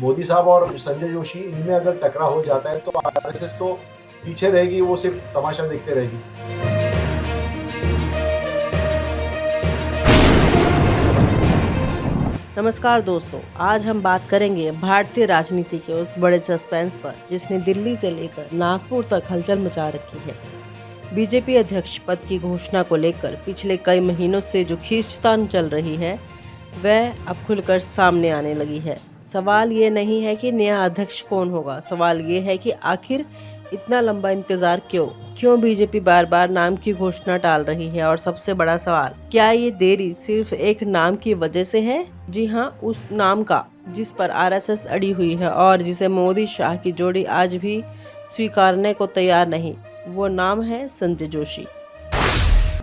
मोदी साहब और संजय जोशी इनमें अगर टकराव हो जाता है तो आरएसएस तो पीछे रहेगी, वो सिर्फ तमाशा देखते रहेगी। नमस्कार दोस्तों, आज हम बात करेंगे भारतीय राजनीति के उस बड़े सस्पेंस पर जिसने दिल्ली से लेकर नागपुर तक हलचल मचा रखी है। बीजेपी अध्यक्ष पद की घोषणा को लेकर पिछले कई महीनों से जो खींचतान चल रही है वह अब खुलकर सामने आने लगी है। सवाल ये नहीं है कि नया अध्यक्ष कौन होगा, सवाल ये है कि आखिर इतना लंबा इंतजार क्यों बीजेपी बार बार नाम की घोषणा टाल रही है। और सबसे बड़ा सवाल, क्या ये देरी सिर्फ एक नाम की वजह से है? जी हाँ, उस नाम का जिस पर आरएसएस अड़ी हुई है और जिसे मोदी शाह की जोड़ी आज भी स्वीकारने को तैयार नहीं। वो नाम है संजय जोशी।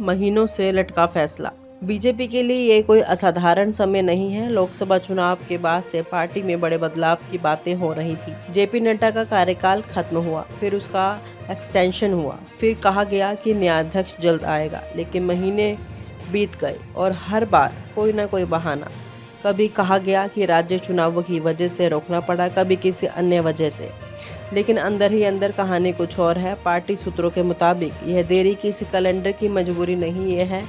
महीनों से लटका फैसला। बीजेपी के लिए ये कोई असाधारण समय नहीं है। लोकसभा चुनाव के बाद से पार्टी में बड़े बदलाव की बातें हो रही थी। जेपी नड्डा का कार्यकाल खत्म हुआ, फिर उसका एक्सटेंशन हुआ, फिर कहा गया कि नया अध्यक्ष जल्द आएगा, लेकिन महीने बीत गए और हर बार कोई ना कोई बहाना। कभी कहा गया कि राज्य चुनावों की वजह से रोकना पड़ा, कभी किसी अन्य वजह से, लेकिन अंदर ही अंदर कहानी कुछ और है। पार्टी सूत्रों के मुताबिक यह देरी किसी कैलेंडर की मजबूरी नहीं, ये है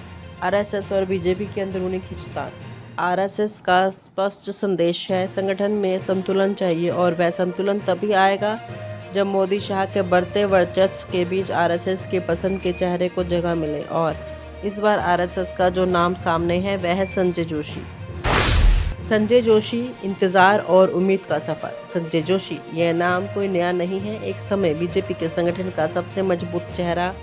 आरएसएस और बीजेपी के अंदरूनी खींचतान। आरएसएस का स्पष्ट संदेश है, संगठन में संतुलन चाहिए और वह संतुलन तभी आएगा जब मोदी शाह के बढ़ते वर्चस्व के बीच आरएसएस के पसंद के चेहरे को जगह मिले। और इस बार आरएसएस का जो नाम सामने है वह है संजय जोशी। संजय जोशी, इंतजार और उम्मीद का सफर। संजय जोशी, यह नाम कोई नया नहीं है। एक समय बीजेपी के संगठन का सबसे मजबूत चेहरा,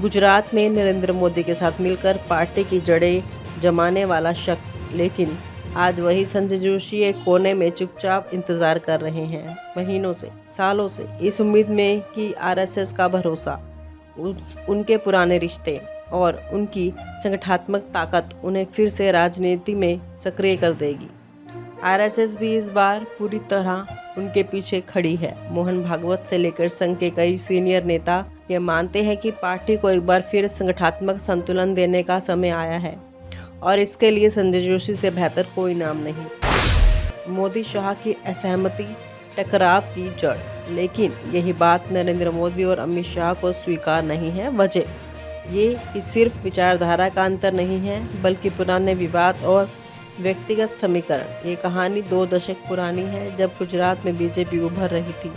गुजरात में नरेंद्र मोदी के साथ मिलकर पार्टी की जड़ें जमाने वाला शख्स, लेकिन आज वही संजय जोशी एक कोने में चुपचाप इंतजार कर रहे हैं, महीनों से, सालों से, इस उम्मीद में कि आरएसएस का भरोसा, उनके पुराने रिश्ते और उनकी संगठनात्मक ताकत उन्हें फिर से राजनीति में सक्रिय कर देगी। आरएसएस भी इस बार पूरी तरह उनके पीछे खड़ी है। मोहन भागवत से लेकर संघ के कई सीनियर नेता ये मानते हैं कि पार्टी को एक बार फिर संगठनात्मक संतुलन देने का समय आया है और इसके लिए संजय जोशी से बेहतर कोई नाम नहीं। मोदी शाह की असहमति टकराव की जड़, लेकिन यही बात नरेंद्र मोदी और अमित शाह को स्वीकार नहीं है। वजह ये कि सिर्फ विचारधारा का अंतर नहीं है, बल्कि पुराने विवाद और व्यक्तिगत समीकरण। ये कहानी 2 दशक पुरानी है। जब गुजरात में बीजेपी उभर रही थी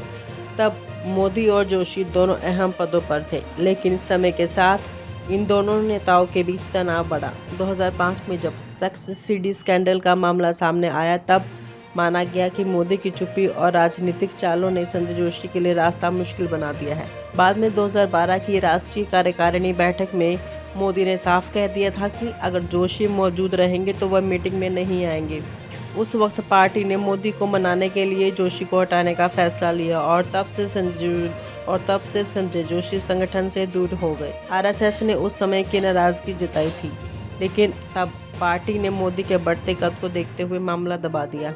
तब मोदी और जोशी दोनों अहम पदों पर थे, लेकिन समय के साथ इन दोनों नेताओं के बीच तनाव बढ़ा। 2005 में जब सब्सिडी स्कैंडल का मामला सामने आया तब माना गया कि मोदी की चुप्पी और राजनीतिक चालों ने संजय जोशी के लिए रास्ता मुश्किल बना दिया है। बाद में 2012 की राष्ट्रीय कार्यकारिणी बैठक में मोदी ने साफ कह दिया था कि अगर जोशी मौजूद रहेंगे तो वह मीटिंग में नहीं आएंगे। उस वक्त पार्टी ने मोदी को मनाने के लिए जोशी को हटाने का फैसला लिया और तब से संजय जोशी संगठन से दूर हो गए। आरएसएस ने उस समय की नाराजगी जताई थी, लेकिन तब पार्टी ने मोदी के बढ़ते कद को देखते हुए मामला दबा दिया।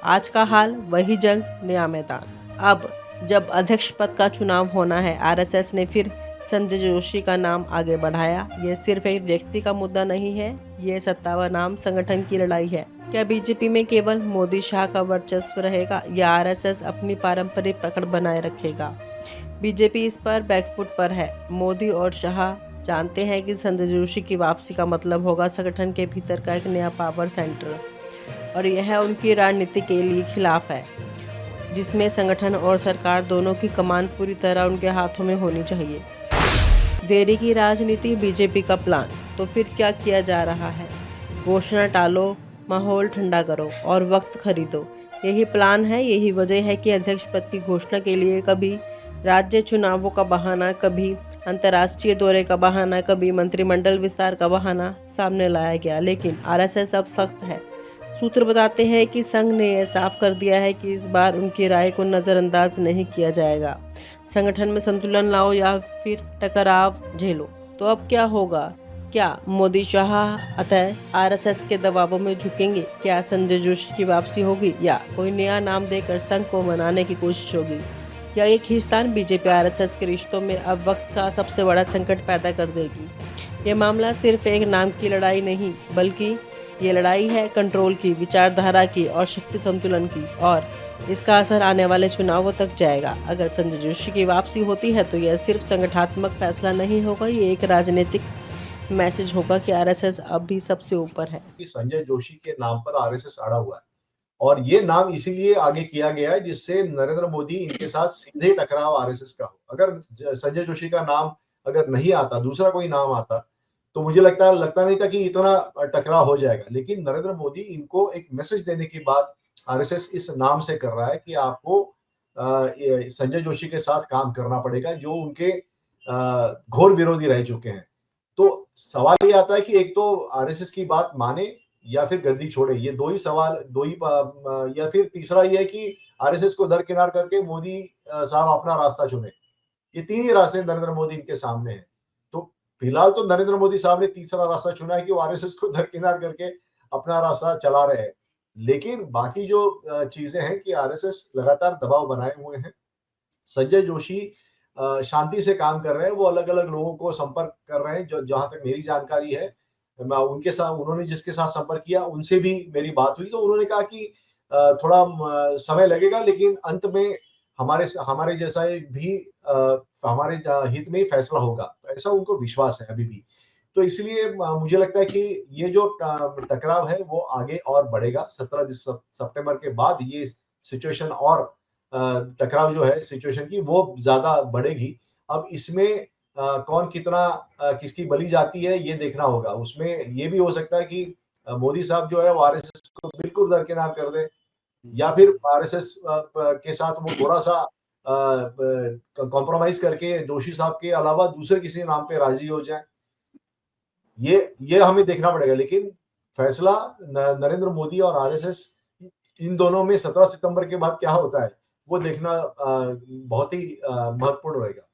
आज का हाल वही जंग, नया मैदान। अब जब अध्यक्ष पद का चुनाव होना है, आरएसएस ने फिर संजय जोशी का नाम आगे बढ़ाया। ये सिर्फ एक व्यक्ति का मुद्दा नहीं है, ये सत्ता बनाम संगठन की लड़ाई है। क्या बीजेपी में केवल मोदी शाह का वर्चस्व रहेगा या आरएसएस अपनी पारंपरिक पकड़ बनाए रखेगा? बीजेपी इस पर बैकफुट पर है। मोदी और शाह जानते हैं कि संजय जोशी की वापसी का मतलब होगा संगठन के भीतर का एक नया पावर सेंटर, और यह उनकी रणनीति के लिए खिलाफ है, जिसमें संगठन और सरकार दोनों की कमान पूरी तरह उनके हाथों में होनी चाहिए। देरी की राजनीति, बीजेपी का प्लान। तो फिर क्या किया जा रहा है? घोषणा टालो, माहौल ठंडा करो और वक्त खरीदो, यही प्लान है। यही वजह है कि अध्यक्ष पद की घोषणा के लिए कभी राज्य चुनावों का बहाना, कभी अंतर्राष्ट्रीय दौरे का बहाना, कभी मंत्रिमंडल विस्तार का बहाना सामने लाया गया। लेकिन आरएसएस अब सख्त है। सूत्र बताते हैं कि संघ ने यह साफ कर दिया है कि इस बार उनकी राय को नज़रअंदाज नहीं किया जाएगा। संगठन में संतुलन लाओ या फिर टकराव झेलो। तो अब क्या होगा? क्या मोदी शाह अतः आरएसएस के दबावों में झुकेंगे? क्या संजय जोशी की वापसी होगी या कोई नया नाम देकर संघ को मनाने की कोशिश होगी? या ये खींचतान बीजेपी आरएसएस के रिश्तों में अब वक्त का सबसे बड़ा संकट पैदा कर देगी? ये मामला सिर्फ एक नाम की लड़ाई नहीं, बल्कि ये लड़ाई है कंट्रोल की, विचारधारा की और शक्ति संतुलन की, और इसका असर आने वाले चुनावों तक जाएगा। अगर संजय जोशी की वापसी होती है तो यह सिर्फ संगठनात्मक फैसला नहीं होगा, ये एक राजनीतिक मैसेज होगा कि आरएसएस अब भी सबसे ऊपर है। कि संजय जोशी के नाम पर आरएसएस अड़ा हुआ है और ये नाम इसीलिए आगे किया गया है जिससे नरेंद्र मोदी इनके साथ सीधे टकराव आरएसएस का हो। अगर संजय जोशी का नाम अगर नहीं आता, दूसरा कोई नाम आता, तो मुझे लगता नहीं था कि इतना टकराव हो जाएगा। लेकिन नरेंद्र मोदी इनको एक मैसेज देने की बात आरएसएस इस नाम से कर रहा है कि आपको संजय जोशी के साथ काम करना पड़ेगा, जो उनके घोर विरोधी रह चुके हैं। तो सवाल ये आता है कि एक तो आरएसएस की बात माने या फिर गद्दी छोड़े। ये दो ही सवाल, या फिर तीसरा ये है कि आरएसएस को दरकिनार करके मोदी साहब अपना रास्ता चुने। ये तीन ही रास्ते नरेंद्र मोदी इनके सामने हैं। तो फिलहाल तो नरेंद्र मोदी साहब ने तीसरा रास्ता चुना है कि वो आरएसएस को दरकिनार करके अपना रास्ता चला रहे हैं। लेकिन बाकी जो चीजें हैं कि आरएसएस लगातार दबाव बनाए हुए हैं। संजय जोशी शांति से काम कर रहे हैं, वो अलग-अलग लोगों को संपर्क कर रहे हैं, जो जहाँ तक मेरी जानकारी है। मैं उनके साथ, उन्होंने जिसके साथ संपर्क किया, उनसे भी मेरी बात हुई, तो उन्होंने कहा कि थोड़ा समय लगेगा, लेकिन अंत में हमारे जैसा भी हमारे हित में ही फैसला होगा। ऐसा उनको विश्वास है अभी भी। तो इसलिए मुझे लगता है कि ये जो टकराव है, वो आगे और बढ़ेगा। 17 सितंबर के बाद ये सिचुएशन और टकराव जो है सिचुएशन की, वो ज़्यादा बढ़ेगी। अब इसमें कौन कितना किसकी बलि जाती है, ये देखना होगा। उसमें ये भी हो सकता है कि मोदी साहब जो है वो आरएसएस को बिल्कुल दरकिनार कर दें, या फिर आरएसएस के साथ वो थोड़ा-सा कॉम्प्रोमाइज़ करके जोशी साहब के अलावा दूसरे किसी नाम पे राज़ी हो जाएँ। ये हमें देखना पड़ेगा, लेकिन फैसला नरेंद्र मोदी और आरएसएस, इन दोनों में 17 सितंबर के बाद क्या होता है, वो देखना बहुत ही महत्वपूर्ण रहेगा।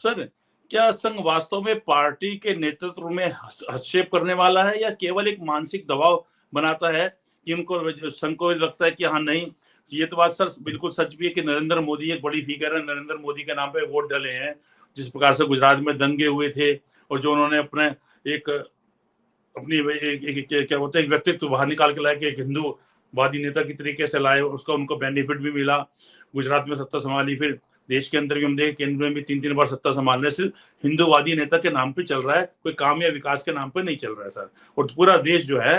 सर, क्या संघ वास्तव में पार्टी के नेतृत्व में हस्तक्षेप करने वाला है या केवल एक मानसिक दबाव बनाता है कि उनको संघ को लगता है कि हाँ नहीं, ये तो बात सर बिल्कुल सच भी है कि नरेंद्र मोदी एक बड़ी फिगर है। नरेंद्र मोदी के नाम पे वोट डले हैं। जिस प्रकार से गुजरात में दंगे हुए थे और जो उन्होंने अपने एक अपनी क्या बोलते हैं व्यक्तित्व बाहर निकाल के लाए कि एक हिंदूवादी नेता की तरीके से लाए, उसका उनको बेनिफिट भी मिला। गुजरात में सत्ता संभाली, फिर देश के अंदर भी हम देखें केंद्र में भी 3-3 बार सत्ता संभालने सिर्फ हिंदूवादी नेता के नाम पे चल रहा है, कोई काम या विकास के नाम पे नहीं चल रहा है सर। और पूरा देश जो है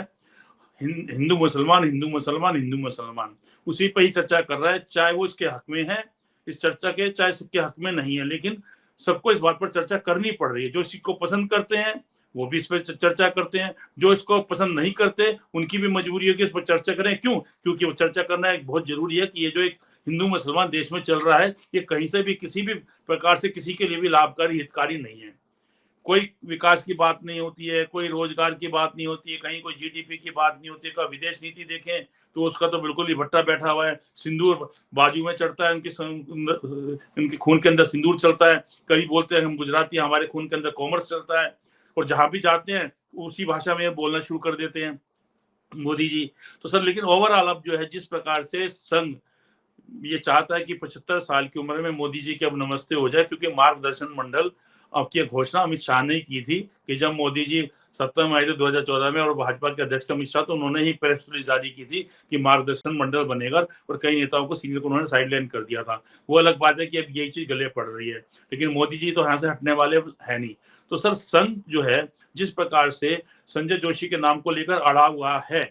हिंदू मुसलमान हिंदू मुसलमान हिंदू मुसलमान उसी पे ही चर्चा कर रहा है, चाहे वो इसके हक में है इस चर्चा के, चाहे इसके हक में नहीं है, लेकिन सबको इस बात पर चर्चा करनी पड़ रही है। जो इसको पसंद करते हैं वो भी इस पर चर्चा करते हैं, जो इसको पसंद नहीं करते उनकी भी मजबूरी है कि इस पर चर्चा करें। क्यों? क्योंकि वो चर्चा करना एक बहुत जरूरी है कि ये जो एक हिंदू मुसलमान देश में चल रहा है, ये कहीं से भी किसी भी प्रकार से किसी के लिए भी लाभकारी हितकारी नहीं है। कोई विकास की बात नहीं होती है, कोई रोजगार की बात नहीं होती है, कहीं कोई जीडीपी की बात नहीं होती है। कोई विदेश नीति देखें तो उसका तो बिल्कुल ही भट्टा बैठा हुआ है। सिंदूर बाजू में चढ़ता है, उनके खून के अंदर सिंदूर चलता है। कभी बोलते हैं हम गुजराती, हमारे खून के अंदर कॉमर्स चलता है, और जहां भी जाते हैं उसी भाषा में बोलना शुरू कर देते हैं मोदी जी। तो सर लेकिन ओवरऑल अब जो है जिस प्रकार से संघ ये चाहता है कि 75 साल की उम्र में मोदी जी के अब नमस्ते हो जाए, क्योंकि मार्गदर्शन मंडल की घोषणा अमित शाह ने की थी कि जब मोदी जी सत्ता में आए थे 2014 में और भाजपा के अध्यक्ष अमित शाह, तो उन्होंने ही प्रेस रिलीज जारी की थी कि मार्गदर्शन मंडल बनेगा, और कई नेताओं को सीनियर को उन्होंने साइडलाइन कर दिया था। वो अलग बात है कि अब यही चीज गले पड़ रही है, लेकिन मोदी जी तो यहाँ से हटने वाले है नहीं। तो सर संघ जो है जिस प्रकार से संजय जोशी के नाम को लेकर अड़ा हुआ है,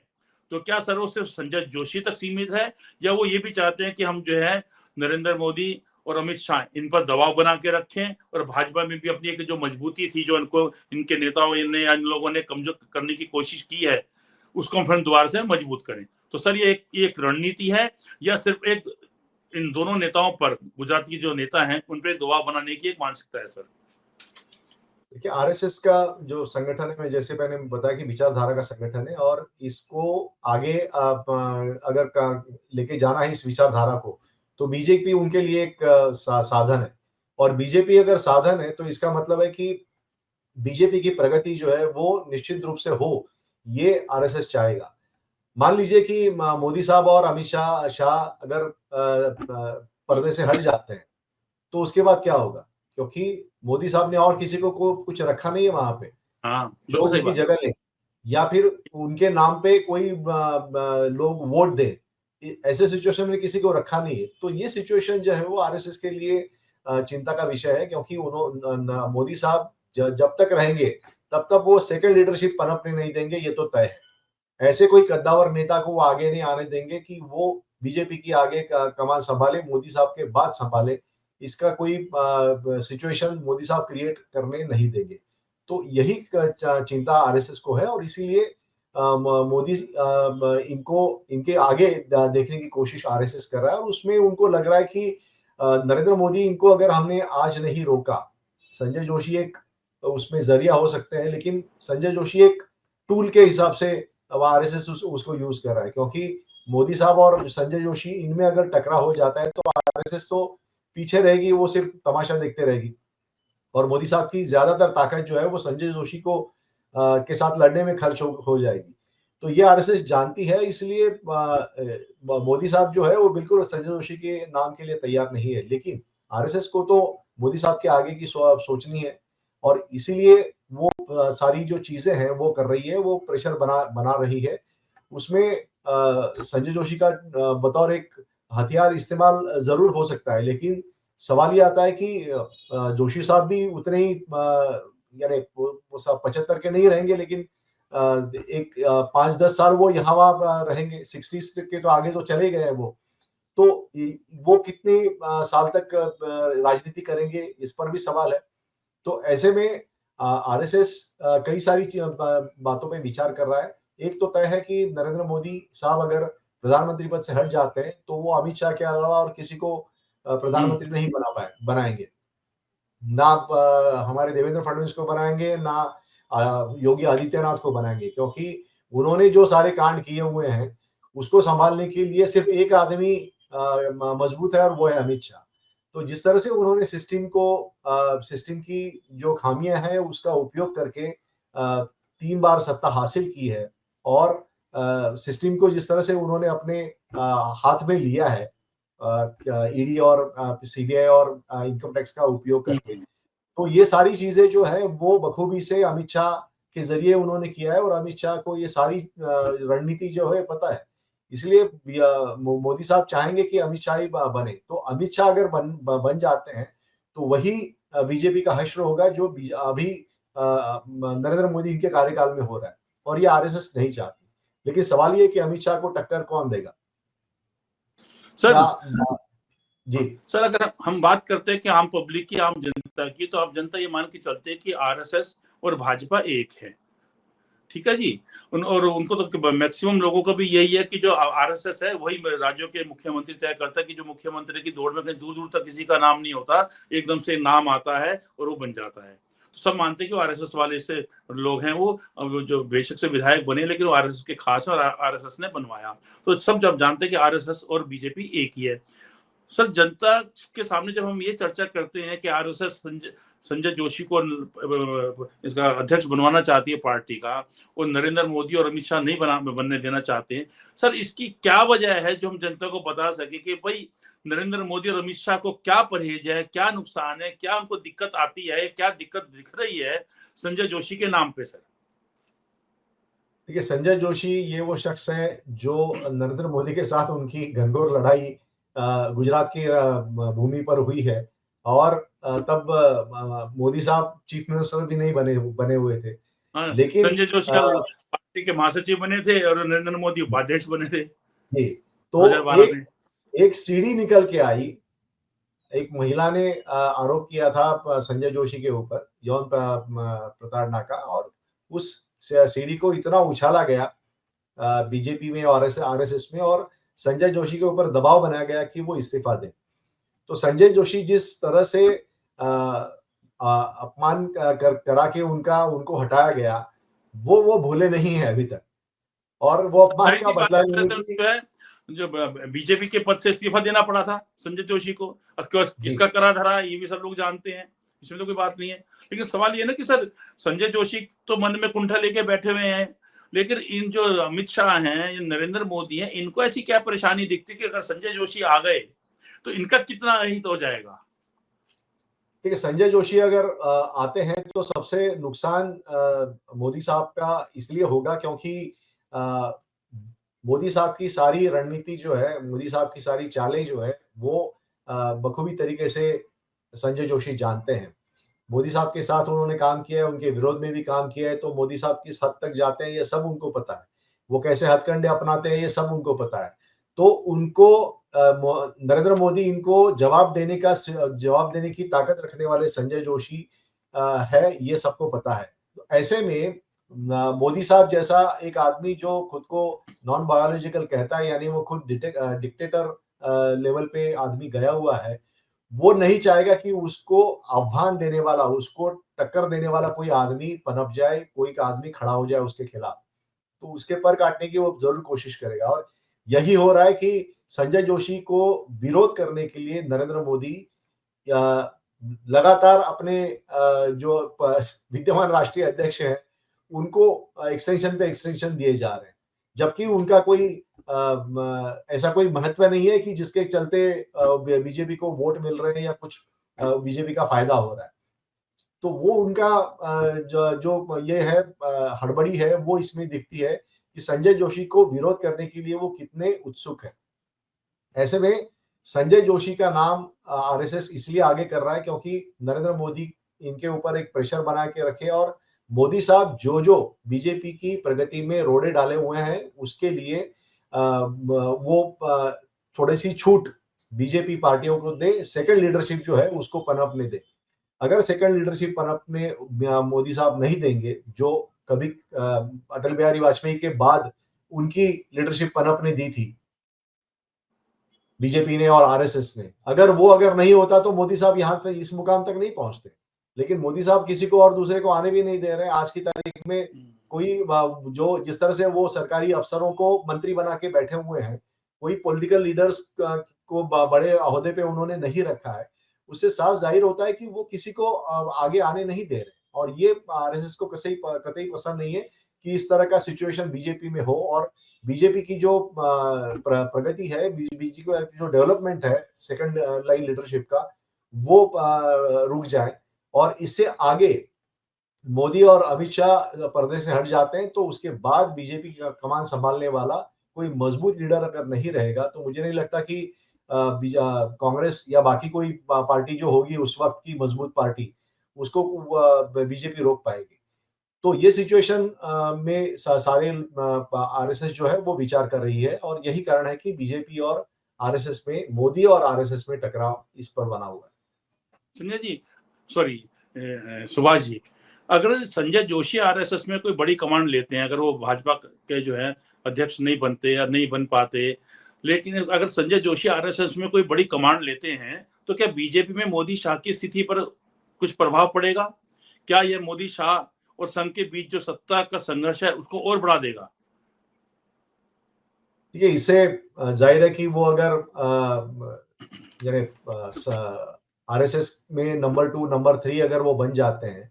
तो क्या सर वो सिर्फ संजय जोशी तक सीमित है, या वो ये भी चाहते हैं कि हम जो है नरेंद्र मोदी और अमित शाह इन पर दबाव बना के रखें, और भाजपा में भी अपनी एक जो मजबूती थी जो इनको इनके नेताओं ने इन लोगों ने कमजोर करने की कोशिश की है, उसको हम फिर दोबारा से मजबूत करें। तो सर ये एक रणनीति है या सिर्फ एक इन दोनों नेताओं पर, गुजरात के जो नेता हैं उन पर दबाव बनाने की एक मानसिकता है सर? देखिए, आरएसएस का जो संगठन है, मैं जैसे मैंने बताया कि विचारधारा का संगठन है, और इसको आगे अगर लेके जाना है इस विचारधारा को, तो बीजेपी उनके लिए एक साधन है। और बीजेपी अगर साधन है, तो इसका मतलब है कि बीजेपी की प्रगति जो है वो निश्चित रूप से हो, ये आरएसएस चाहेगा। मान लीजिए कि मोदी साहब और अमित शाह अगर पर्दे से हट जाते हैं, तो उसके बाद क्या होगा? क्योंकि मोदी साहब ने और किसी को कुछ रखा नहीं है वहाँ पे, हाँ, जो बिल्कुल सही उनकी बात। जगह ले, या फिर उनके नाम पे कोई लोग वोट दे, ऐसे सिचुएशन में किसी को रखा नहीं है। तो ये सिचुएशन जो है वो आरएसएस के लिए चिंता का विषय है, क्योंकि मोदी साहब जब तक रहेंगे तब तक वो सेकंड लीडरशिप पनपने नहीं देंगे, ये तो तय है। ऐसे कोई कद्दावर नेता को वो आगे नहीं आने देंगे कि वो बीजेपी की आगे कमान संभाले, मोदी साहब के बाद संभाले। इसका कोई सिचुएशन मोदी साहब क्रिएट करने नहीं देंगे। तो यही चिंता आरएसएस को है, और इसीलिए मोदी इनको इनके आगे देखने की कोशिश आरएसएस कर रहा है, और उसमें उनको लग रहा है कि नरेंद्र मोदी इनको अगर हमने आज नहीं रोका, संजय जोशी एक उसमें जरिया हो सकते हैं, लेकिन संजय जोशी एक टूल के हिसाब से अब आरएसएस उसको यूज कर रहा है, क्योंकि मोदी साहब और संजय जोशी इनमें अगर टकराव हो जाता है तो आरएसएस तो पीछे रहेगी, वो सिर्फ तमाशा देखते रहेगी, और मोदी साहब की ज्यादातर ताकत जो है वो संजय जोशी को के साथ लड़ने में खर्च हो जाएगी। तो ये आरएसएस जानती है, इसलिए मोदी साहब जो है वो बिल्कुल संजय जोशी के नाम के लिए तैयार नहीं है, लेकिन आरएसएस को तो मोदी साहब के आगे की सोचनी है, और इसीलिए वो सारी जो चीजें हैं वो कर रही है, वो प्रेशर बना रही है। उसमें संजय जोशी का बतौर एक हथियार इस्तेमाल जरूर हो सकता है, लेकिन सवाल ये आता है कि जोशी साहब भी उतने ही यानी वो सब 75 के नहीं रहेंगे, लेकिन एक 5-10 साल वो यहाँ वहाँ रहेंगे। 60s के तो आगे तो चले गए हैं वो, तो वो कितने साल तक राजनीति करेंगे, इस पर भी सवाल है। तो ऐसे में आरएसएस कई सारी बातों पे विचार कर रहा है। एक तो तय है कि नरेंद्र मोदी साहब अगर प्रधानमंत्री पद से हट जाते हैं तो वो अमित शाह के अलावा और किसी को प्रधानमंत्री नहीं बनाएंगे। ना हमारे देवेंद्र फडणवीस को बनाएंगे, ना योगी आदित्यनाथ को बनाएंगे, क्योंकि उन्होंने जो सारे कांड किए हुए हैं उसको संभालने के लिए सिर्फ एक आदमी मजबूत है, और वो है अमित शाह। तो जिस तरह से उन्होंने सिस्टम की जो खामियां हैं उसका उपयोग करके 3 बार सत्ता हासिल की है, और सिस्टम को जिस तरह से उन्होंने अपने हाथ में लिया है, ईडी और सीबीआई और इनकम टैक्स का उपयोग करके, तो ये सारी चीजें जो है वो बखूबी से अमित शाह के जरिए उन्होंने किया है, और अमित शाह को ये सारी रणनीति जो है पता है। इसलिए मोदी साहब चाहेंगे कि अमित शाह ही बने। तो अमित शाह अगर बन जाते हैं तो वही बीजेपी का हश्र होगा जो अभी नरेंद्र मोदी के कार्यकाल में हो रहा है, और ये आरएसएस नहीं चाहती। लेकिन सवाल ये है कि अमित शाह को टक्कर कौन देगा? सर जी सर, अगर हम बात करते हैं कि आम पब्लिक की, आम जनता की, तो आप जनता ये मान के चलते हैं कि आरएसएस और भाजपा एक है, ठीक है जी। और उनको तो मैक्सिमम लोगों का भी यही है कि जो आरएसएस है वही राज्यों के मुख्यमंत्री तय करता है, कि जो मुख्यमंत्री की दौड़ में कहीं दूर दूर तक किसी का नाम नहीं होता, एकदम से नाम आता है और वो बन जाता है। तो सब मानते हैं कि आरएसएस वाले से लोग हैं, वो जो बेशक से विधायक बने, लेकिन वो आरएसएस के खास है और आरएसएस ने बनवाया। तो सब जब जानते हैं कि आरएसएस और बीजेपी एक ही है। सर, जनता के सामने जब हम ये चर्चा करते हैं कि आरएसएस संजय जोशी को इसका अध्यक्ष बनवाना चाहती है पार्टी का, और नरेंद्र मोदी और अमित शाह नहीं बनने देना चाहते हैं, सर इसकी क्या वजह है जो हम जनता को बता सके कि भाई नरेंद्र मोदी और अमित शाह को क्या परहेज है, क्या नुकसान है, क्या उनको दिक्कत आती है, क्या दिक्कत दिख रही है संजय जोशी के नाम पे? सर देखिए, संजय जोशी ये वो शख्स है जो नरेंद्र मोदी के साथ उनकी घनघोर लड़ाई गुजरात की भूमि पर हुई है, और तब मोदी साहब चीफ मिनिस्टर भी नहीं बने हुए थे। हाँ, लेकिन संजय जोशी पार्टी के महासचिव बने थे और नरेंद्र मोदी उपाध्यक्ष बने थे जी, तो 2012 में। एक सीढ़ी निकल के आई। एक महिला ने आरोप किया था संजय जोशी के ऊपर यौन प्रताड़ना का, और उस सीढ़ी को इतना उछाला गया बीजेपी में और आरएसएस में, और संजय जोशी के ऊपर दबाव बनाया गया कि वो इस्तीफा दें। तो संजय जोशी जिस तरह से अपमान करा के उनको हटाया गया, वो भूले नहीं है अभी तक, और वो अपमान का बदला नहीं है। जो बीजेपी के पद से इस्तीफा देना पड़ा था संजय जोशी को, किसका करा धरा ये भी सब लोग जानते हैं, इसमें तो कोई बात नहीं है। लेकिन सवाल ये ना कि सर संजय जोशी तो मन में कुंठा लेके बैठे हुए हैं, लेकिन इन जो अमित शाह हैं, नरेंद्र मोदी हैं, इनको ऐसी क्या परेशानी दिखती कि अगर संजय जोशी आ गए तो इनका कितना अहित हो जाएगा? देखिए, संजय जोशी अगर आते हैं तो सबसे नुकसान मोदी साहब का इसलिए होगा क्योंकि मोदी साहब की सारी रणनीति जो है, मोदी साहब की सारी चालें जो है, वो बखूबी तरीके से संजय जोशी जानते हैं। मोदी साहब के साथ उन्होंने काम किया है, उनके विरोध में भी काम किया है, तो मोदी साहब किस हद तक जाते हैं, ये सब उनको पता है। वो कैसे हथकंडे अपनाते हैं, ये सब उनको पता है। तो उनको नरेंद्र मोदी इनको जवाब देने की ताकत रखने वाले संजय जोशी है, ये सबको पता है। तो ऐसे में मोदी साहब जैसा एक आदमी जो खुद को नॉन बायोलॉजिकल कहता है, यानी वो खुद डिक्टेटर लेवल पे आदमी गया हुआ है, वो नहीं चाहेगा कि उसको आह्वान देने वाला, उसको टक्कर देने वाला कोई आदमी पनप जाए, कोई आदमी खड़ा हो जाए उसके खिलाफ। तो उसके पर काटने की वो ज़रूर कोशिश करेगा, और यही हो रहा है कि संजय जोशी को विरोध करने के लिए नरेंद्र मोदी लगातार अपने जो विद्यमान राष्ट्रीय अध्यक्ष हैं, उनको एक्सटेंशन पे एक्सटेंशन दिए जा रहे हैं। जबकि उनका कोई ऐसा कोई महत्व नहीं है कि जिसके चलते बीजेपी को वोट मिल रहे हैं या कुछ बीजेपी का फायदा हो रहा है। तो वो उनका जो ये है हड़बड़ी है, वो इसमें दिखती है कि संजय जोशी को विरोध करने के लिए वो कितने उत्सुक हैं। ऐसे में संजय जोशी का नाम आरएसएस इसलिए आगे कर रहा है क्योंकि नरेंद्र मोदी इनके ऊपर एक प्रेशर बना के रखे, और मोदी साहब जो बीजेपी की प्रगति में रोड़े डाले हुए हैं, उसके लिए वो थोड़ी सी छूट बीजेपी पार्टियों को दे, सेकंड लीडरशिप जो है उसको पनपने दे। अगर सेकंड लीडरशिप पनपने मोदी साहब नहीं देंगे, जो कभी अटल बिहारी वाजपेयी के बाद उनकी लीडरशिप पनपने दी थी बीजेपी ने और आरएसएस ने, अगर नहीं होता तो मोदी साहब यहाँ तक, इस मुकाम तक नहीं पहुंचते। लेकिन मोदी साहब किसी को और दूसरे को आने भी नहीं दे रहे हैं। आज की तारीख में कोई जो जिस तरह से वो सरकारी अफसरों को मंत्री बना के बैठे हुए हैं, कोई पॉलिटिकल लीडर्स को बड़े ओहदे पे उन्होंने नहीं रखा है, उससे साफ जाहिर होता है कि वो किसी को आगे आने नहीं दे रहे। और ये आरएसएस को कतई पसंद नहीं है कि इस तरह का सिचुएशन बीजेपी में हो, और बीजेपी की जो प्रगति है, बीजेपी का जो डेवलपमेंट है सेकंड लाइन लीडरशिप का, वो रुक जाए। और इससे आगे मोदी और अमित शाह पर्दे से हट जाते हैं, तो उसके बाद बीजेपी का कमान संभालने वाला कोई मजबूत लीडर अगर नहीं रहेगा, तो मुझे नहीं लगता कि कांग्रेस या बाकी कोई पार्टी जो होगी उस वक्त की मजबूत पार्टी, उसको बीजेपी रोक पाएगी। तो ये सिचुएशन में सारे आरएसएस जो है वो विचार कर रही है, और यही कारण है कि बीजेपी और आरएसएस में, मोदी और आरएसएस में टकराव इस पर बना हुआ है। संजय जी, सॉरी सुभाष जी, अगर संजय जोशी आरएसएस में कोई बड़ी कमांड लेते हैं, अगर वो भाजपा के जो है अध्यक्ष नहीं बनते या नहीं बन पाते, लेकिन अगर संजय जोशी आरएसएस में कोई बड़ी कमांड लेते हैं, तो क्या बीजेपी में मोदी शाह की स्थिति पर कुछ प्रभाव पड़ेगा? क्या यह मोदी शाह और संघ के बीच जो सत्ता का संघर्ष है उसको और बढ़ा देगा? देखिए, इससे जाहिर है कि वो अगर आरएसएस में नंबर 2, नंबर 3 अगर वो बन जाते हैं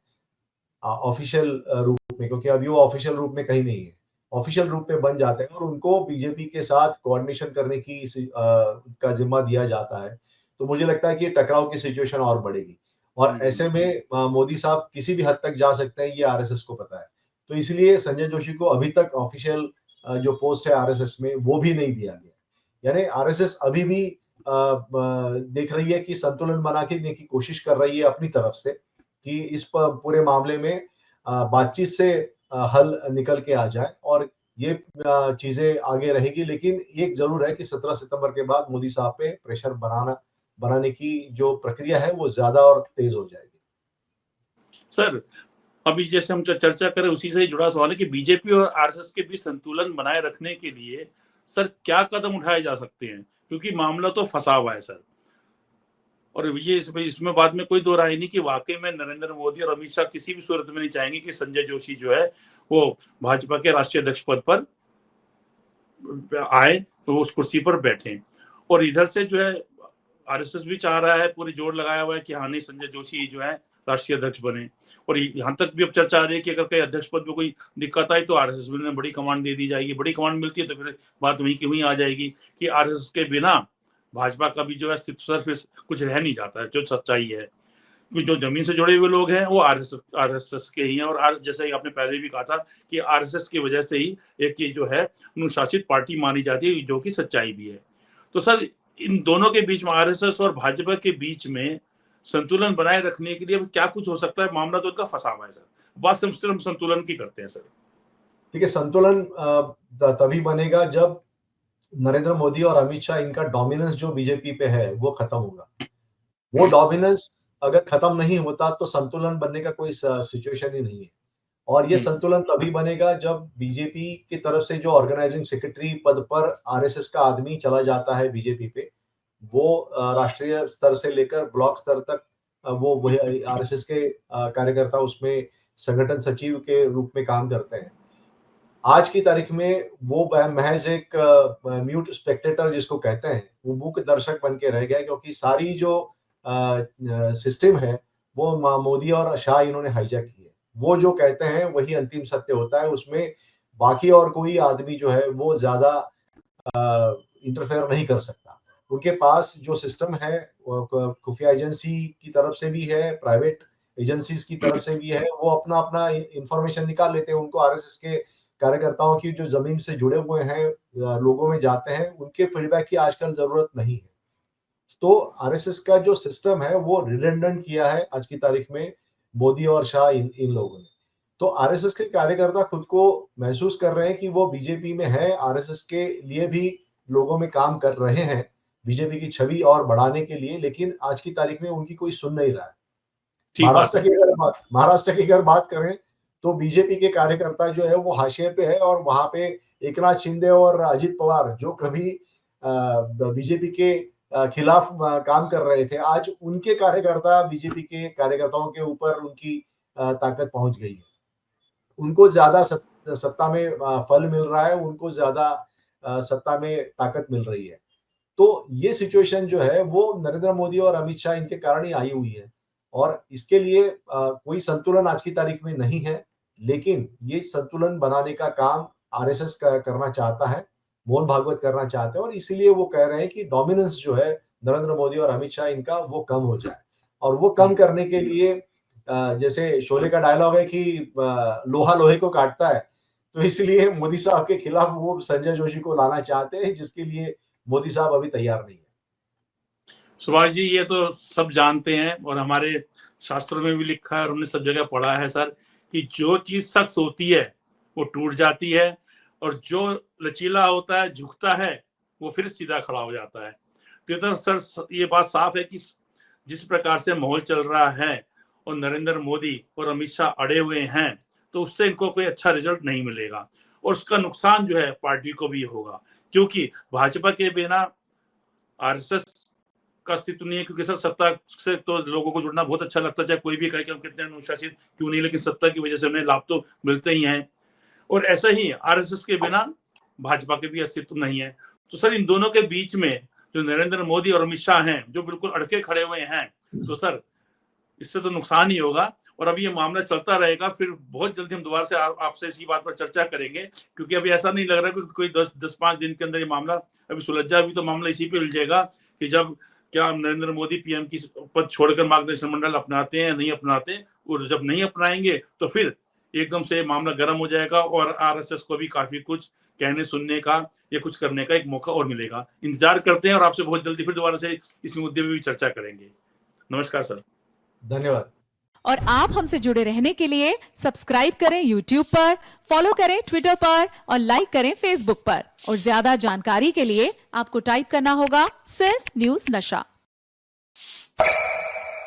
ऑफिशियल रूप में, क्योंकि अभी वो ऑफिशियल रूप में कहीं नहीं है, ऑफिशियल रूप में बन जाते हैं और उनको बीजेपी के साथ कोऑर्डिनेशन करने की का जिम्मा दिया जाता है, तो मुझे लगता है कि टकराव की सिचुएशन और बढ़ेगी। और ऐसे में मोदी साहब किसी भी हद तक जा सकते हैं, ये आरएसएस को पता है। तो इसलिए संजय जोशी को अभी तक ऑफिशियल जो पोस्ट है आरएसएस में, वो भी नहीं दिया गया। यानी आरएसएस अभी भी देख रही है कि संतुलन बना के देने की कोशिश कर रही है अपनी तरफ से, कि इस पूरे मामले में बातचीत से हल निकल के आ जाए, और ये चीजें आगे रहेगी। लेकिन एक जरूर है कि 17 सितंबर के बाद मोदी साहब पे प्रेशर बनाने की जो प्रक्रिया है वो ज्यादा और तेज हो जाएगी। सर, अभी जैसे हम चर्चा करें उसी से जुड़ा सवाल है कि बीजेपी और आरएसएस के बीच संतुलन बनाए रखने के लिए सर क्या कदम उठाए जा सकते हैं, क्योंकि मामला तो फंसा हुआ है सर। और ये इसमें बाद में कोई दो राय नहीं कि वाकई में नरेंद्र मोदी और अमित शाह किसी भी सूरत में नहीं चाहेंगे कि संजय जोशी जो है वो भाजपा के राष्ट्रीय अध्यक्ष पद पर आए, तो वो उस कुर्सी पर बैठे। और इधर से जो है आरएसएस भी चाह रहा है, पूरी जोर लगाया हुआ है कि हाँ नहीं, संजय जोशी जो है राष्ट्रीय अध्यक्ष बने। और यहाँ तक भी अब चर्चा आ रही है कि अगर कहीं अध्यक्ष पद में कोई दिक्कत आई तो आरएसएस में बड़ी कमांड दे दी जाएगी। बड़ी कमांड मिलती है तो फिर बात वहीं की वहीं आ जाएगी कि आरएसएस के बिना भाजपा का भी जो है सिर्फ कुछ रह नहीं जाता है, जो सच्चाई है। जो जमीन से जुड़े हुए लोग हैं वो आरएसएस के ही हैं, और जैसे आपने पहले भी कहा था कि आरएसएस की वजह से ही एक ये जो है अनुशासित पार्टी मानी जाती है, जो कि सच्चाई भी है। तो सर इन दोनों के बीच में, आरएसएस और भाजपा के बीच में संतुलन बनाए रखने के लिए क्या कुछ हो सकता है? मामला तो उनका फंसा हुआ है सर, बात सिर्फ हम संतुलन की करते हैं सर। ठीक है, संतुलन तभी बनेगा जब नरेंद्र मोदी और अमित शाह, इनका डोमिनेंस जो बीजेपी पे है वो खत्म होगा। वो डोमिनेंस अगर खत्म नहीं होता तो संतुलन बनने का कोई सिचुएशन ही नहीं है। और ये संतुलन तभी बनेगा जब बीजेपी की तरफ से जो ऑर्गेनाइजिंग सेक्रेटरी पद पर आरएसएस का आदमी चला जाता है बीजेपी पे, वो राष्ट्रीय स्तर से लेकर ब्लॉक स्तर तक वो आरएसएस के कार्यकर्ता उसमें संगठन सचिव के रूप में काम करते हैं। आज की तारीख में वो महज एक म्यूट स्पेक्टेटर जिसको कहते हैं, वो मूक दर्शक बन के रह गया, क्योंकि सारी जो सिस्टम है वो मोदी और शाह इन्होंने हाईजैक की है। वो जो कहते हैं वही अंतिम सत्य होता है, उसमें बाकी और कोई आदमी जो है वो ज्यादा इंटरफेयर नहीं कर सकता। उनके पास जो सिस्टम है खुफिया एजेंसी की तरफ से भी है, प्राइवेट एजेंसीज की तरफ से भी है, वो अपना अपना इंफॉर्मेशन निकाल लेते हैं। उनको आरएसएस के कार्यकर्ताओं की जो जमीन से जुड़े हुए हैं लोगों में जाते हैं, उनके फीडबैक की आजकल जरूरत नहीं है। तो आरएसएस का जो सिस्टम है वो रिडंडेंट किया है आज की तारीख में मोदी और शाह इन लोगों ने। तो आरएसएस के कार्यकर्ता खुद को महसूस कर रहे हैं कि वो बीजेपी में है, आरएसएस के लिए भी लोगों में काम कर रहे हैं, बीजेपी की छवि और बढ़ाने के लिए, लेकिन आज की तारीख में उनकी कोई सुन नहीं रहा है। महाराष्ट्र की अगर बात करें तो बीजेपी के कार्यकर्ता जो है वो हाशिए पे है, और वहां पे एकनाथ शिंदे और अजित पवार जो कभी बीजेपी के खिलाफ काम कर रहे थे, आज उनके कार्यकर्ता बीजेपी के कार्यकर्ताओं के ऊपर उनकी ताकत पहुंच गई है। उनको ज्यादा सत्ता में फल मिल रहा है, उनको ज्यादा सत्ता में ताकत मिल रही है। तो ये सिचुएशन जो है वो नरेंद्र मोदी और अमित शाह इनके कारण ही आई हुई है, और इसके लिए कोई संतुलन आज की तारीख में नहीं है। लेकिन ये संतुलन बनाने का काम आरएसएस करना चाहता है, मोहन भागवत करना चाहते हैं, और इसीलिए वो कह रहे हैं कि डोमिनेंस जो है नरेंद्र मोदी और अमित शाह इनका वो कम हो जाए। और वो कम करने के लिए जैसे शोले का डायलॉग है कि लोहा लोहे को काटता है, तो इसलिए मोदी साहब के खिलाफ वो संजय जोशी को लाना चाहते हैं, जिसके लिए मोदी साहब अभी तैयार नहीं है। सुभाष जी, ये तो सब जानते हैं और हमारे शास्त्रों में भी लिखा है और हमने सब जगह पढ़ा है सर, कि जो चीज सख्त होती है वो टूट जाती है, और जो लचीला होता है, झुकता है, वो फिर सीधा खड़ा हो जाता है। तो सर ये बात साफ है कि जिस प्रकार से माहौल चल रहा है और नरेंद्र मोदी और अमित शाह अड़े हुए हैं, तो उससे इनको कोई अच्छा रिजल्ट नहीं मिलेगा, और उसका नुकसान जो है पार्टी को भी होगा, क्योंकि भाजपा के बिना आरएसएस का अस्तित्व नहीं है। क्योंकि सर सत्ता से तो लोगों को जुड़ना बहुत अच्छा लगता है, चाहे कोई भी कहे कि हम कितने अनुशासित क्यों नहीं, लेकिन सत्ता की वजह से उन्हें लाभ तो मिलते ही हैं। और ऐसा ही आरएसएस के बिना भाजपा के भी अस्तित्व नहीं है। तो सर इन दोनों के बीच में जो नरेंद्र मोदी और अमित शाह हैं, जो बिल्कुल अड़के खड़े हुए हैं, तो सर इससे तो नुकसान ही होगा। और अभी ये मामला चलता रहेगा, फिर बहुत जल्दी हम दोबारा से आपसे इसी बात पर चर्चा करेंगे, क्योंकि अभी ऐसा नहीं लग रहा कि कोई 10-5 दिन के अंदर ये मामला अभी सुलझा। अभी तो मामला इसी पे उलझेगा कि जब क्या नरेंद्र मोदी पीएम की पद छोड़कर मार्गदर्शन मंडल अपनाते हैं या नहीं अपनाते, और जब नहीं अपनाएंगे तो फिर एकदम से मामला गर्म हो जाएगा और आरएसएस को भी काफी कुछ कहने सुनने का या कुछ करने का एक मौका और मिलेगा। इंतजार करते हैं और आपसे बहुत जल्दी फिर दोबारा से इस मुद्दे पर भी चर्चा करेंगे। नमस्कार सर। धन्यवाद। और आप हमसे जुड़े रहने के लिए सब्सक्राइब करें YouTube पर, फॉलो करें Twitter पर और लाइक करें Facebook पर। और ज्यादा जानकारी के लिए आपको टाइप करना होगा सिर्फ न्यूज नशा।